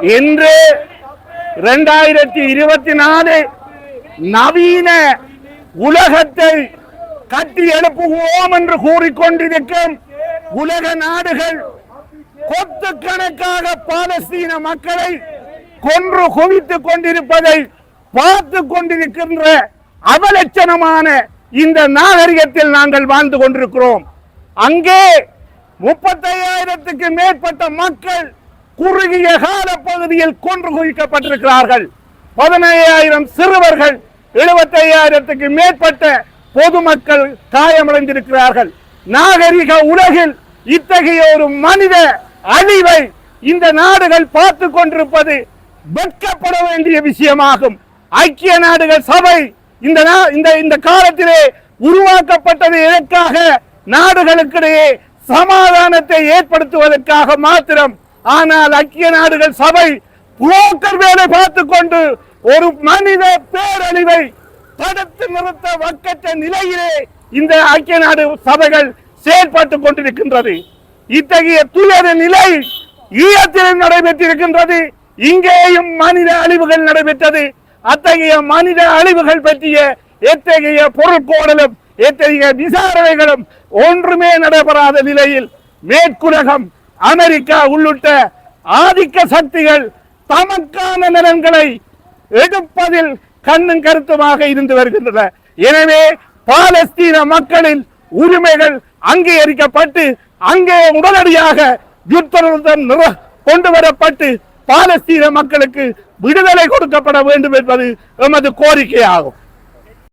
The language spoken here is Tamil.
இன்று 2024 நவீன உலகத்தை கட்டி எழுப்புவோம் என்று கூறிக்கொண்டிருக்கும் உலக நாடுகள் கொத்துக்கணக்காக பாலஸ்தீன மக்களை கொன்று குவித்துக் கொண்டிருப்பதை பார்த்து கொண்டிருக்கின்ற அவலட்சணமான இந்த நாகரிகத்தில் நாங்கள் வாழ்ந்து கொண்டிருக்கிறோம். அங்கே 35,000க்கு மேற்பட்ட மக்கள் குறுகிய கால பகுதியில் கொன்று குவிக்கப்பட்டிருக்கிறார்கள். 15,000 சிறுவர்கள், 75,000க்கு மேற்பட்ட பொதுமக்கள் காயமடைந்திருக்கிறார்கள். நாகரிக உலகில் இத்தகைய ஒரு மனித அழிவை இந்த நாடுகள் பார்த்து கொண்டிருப்பது வெட்கப்பட வேண்டிய விஷயமாகும். ஐக்கிய நாடுகள் சபை இந்த காலத்திலே உருவாக்கப்பட்டது எதற்காக? நாடுகளுக்கிடையே சமாதானத்தை ஏற்படுத்துவதற்காக மாத்திரம். ஆனால் ஐக்கிய நாடுகள் சபை புரோக்கர் வேலை பார்த்து கொண்டு ஒரு மனித பேரழிவை தடுத்து நிறுத்த வக்கற்ற நிலையிலே இந்த ஐக்கிய நாடு சபைகள் செயல்பட்டுக் கொண்டிருக்கின்றது. இத்தகைய துயர நிலை ஈழத்தில் நடைபெற்றிருக்கின்றது. இங்கேயும் மனித அழிவுகள் நடைபெற்றது. அத்தகைய மனித அழிவுகள் பற்றிய எத்தகைய பொருட்கோடலும் எத்தகைய விசாரணைகளும் ஒன்றுமே நடைபெறாத நிலையில் மேற்குலகம், அமெரிக்கா உள்ளிட்ட ஆதிக்க சக்திகள் தமக்கான நலன்களை எடுப்பதில் கண்ணும் கருத்துமாக இருந்து வருகின்றன. எனவே பாலஸ்தீன மக்களின் உரிமைகள் அங்கீகரிக்கப்பட்டு அங்கே உடனடியாக யுத்த நிறுத்தம் கொண்டு வரப்பட்டு பாலஸ்தீன மக்களுக்கு விடுதலை கொடுக்கப்பட வேண்டும் என்பது எமது கோரிக்கையாகும்.